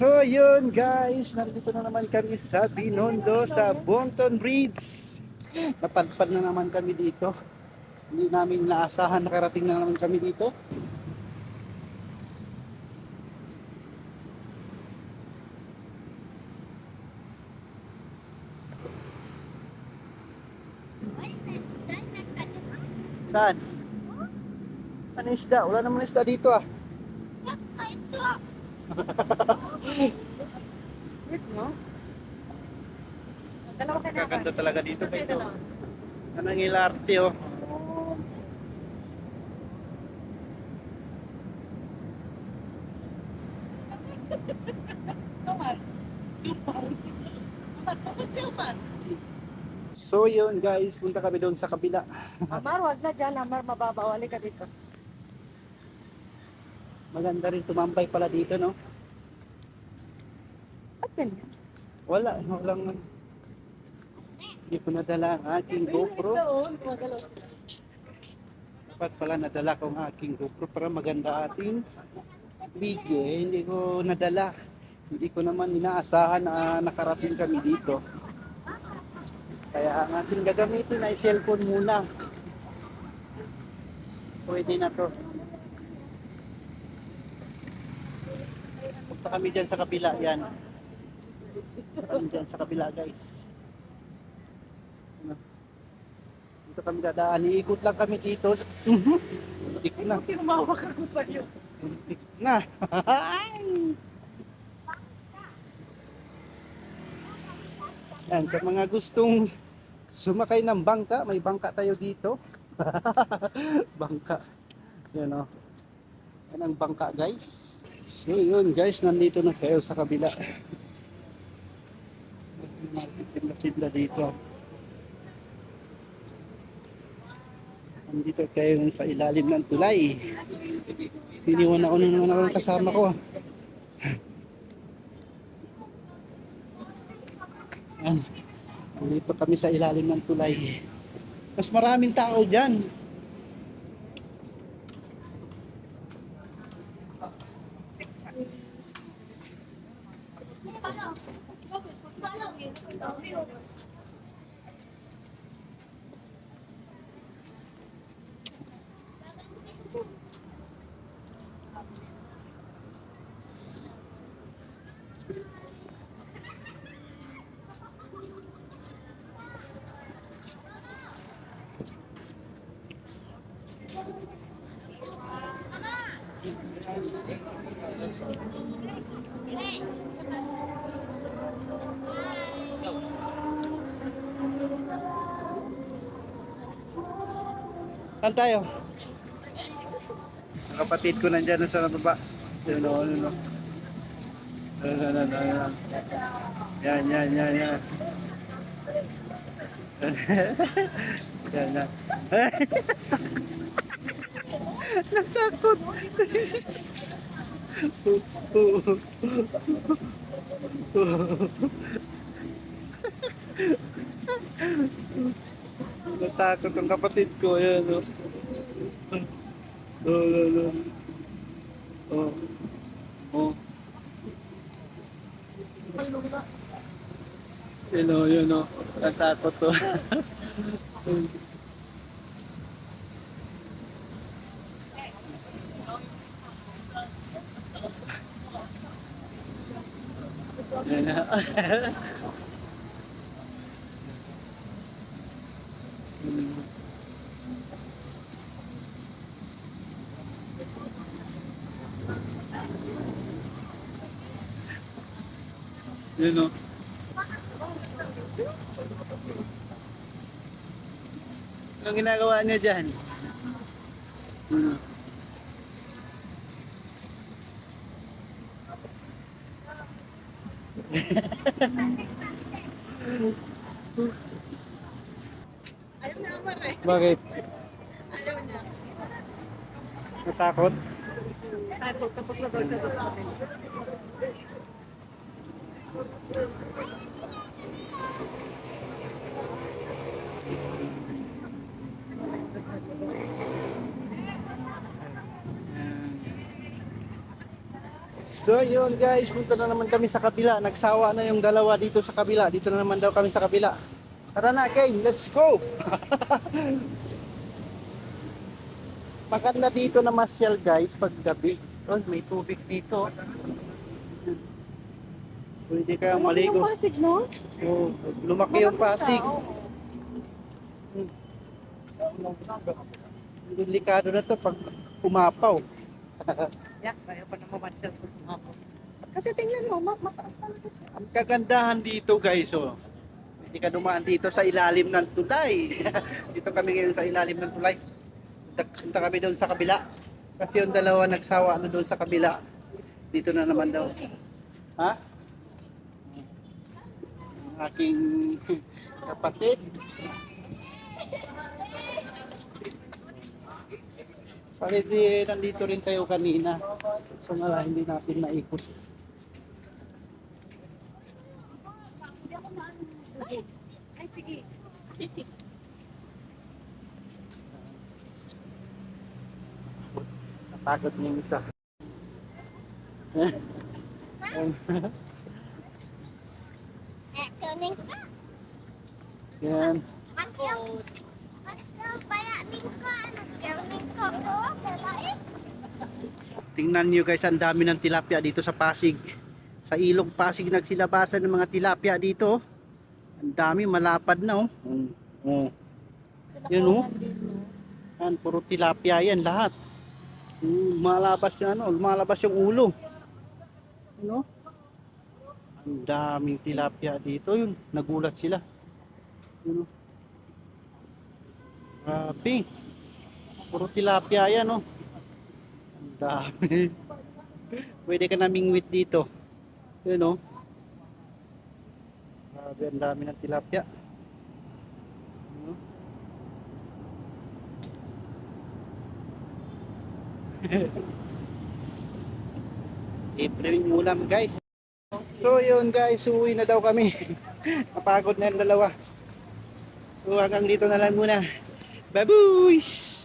So yun guys, nandito na naman kami sa Binondo sa Bonton Bridge. Napadpad na naman kami dito. Hindi namin naasahan, nakarating na naman kami dito. Saan? Ano isda? Wala naman isda dito ah. Wait mo? Dalawa ka na. Gaganda talaga dito guys. Oh. Anong ilarte oh. So yun guys, punta kami doon sa kabila. Amar, wag na dyan. Amar, mababawali ka dito. Maganda rin tumambay pala dito no. Ba't ganyan? Walang hindi ko nadala ang aking GoPro. Dapat pala nadala ko ang aking GoPro para maganda ating video. Hindi ko nadala. Hindi ko naman inaasahan na nakarating kami dito. Kaya ang ating gagamitin ay cellphone muna. Pwede na to. Punta kami dyan sa kabila. Yan. Punta kami dyan sa kabila guys. Dito kami dadaan. Iikot lang kami dito. Muntik na. Tumawak ako sa'yo. Muntik na. Yan, sa mga gustong sumakay ng bangka, may bangka tayo dito. Bangka. Yan o. Yan ang bangka guys. So yun guys, nandito na kayo sa kabila. Tinda dito. Nandito kayo sa ilalim ng tulay. Iniwan ako ng kasama ko. Yan. Nandito kami sa ilalim ng tulay. Mas maraming tao dyan. Saan tayo? Ang kapatid ko nandyan sa baba. Yan o, ano. Yan. Yan. Natakot. Natakot ang kapatid ko. Ayan o. Oh. Yun o. Natakot to. Yan na. Yun o. Anong ginagawa niya dyan? Ayaw na Amar eh. Bakit? Ayaw niya. Natakot? Tapos na daw siya sa akin. So So yun guys, punta na naman kami sa kabila. Nagsawa na yung dalawa dito sa kabila. Dito na naman daw kami sa kabila. Tara na, Kane, let's go! Maganda dito na masyal guys pag gabi. Oh, may tubig dito. Pwede kang maligo. Yung Pasig, no? Oh, lumaki yung Pasig. Delikado na to pag umapaw. Yak, sayo pa naman masyal ko tumapon. Kasi tingnan mo, mataas talaga siya. Ang kagandahan dito guys, oh. Hindi ka dumaan dito sa ilalim ng tulay. Dito kami ngayon sa ilalim ng tulay. Punta kami doon sa kabila. Kasi yung dalawa nagsawa na doon sa kabila. Dito na naman daw. Ha? Ang aking kapatid. Pwede nandito rin tayo kanina. So nga hindi natin naikot. Ay, sige. Napagod niya yung isa. Kuning ka. Yan. Bayanin ko. Ano? Kuning ko. Dalain. Tingnan nyo guys, ang dami ng tilapia dito sa Pasig. Sa ilog Pasig nagsilabasan ng mga tilapia dito. Ang dami, malapad na oh. Yun oh. Yan, puro tilapia yan lahat. Malabas yung ano, lumalabas yung ulo. Ano? Ang daming tilapia dito. Yun, nagulat sila. Yun oh. Grabe. Puro tilapia yan oh. Ang dami. Pwede ka naming wit dito. Yun oh. Grabe, ang dami ng tilapia. Ano? Libre yung ulam guys. So yun guys, uwi na daw kami. Napagod na yung dalawa. So hanggang dito na lang muna. Babush!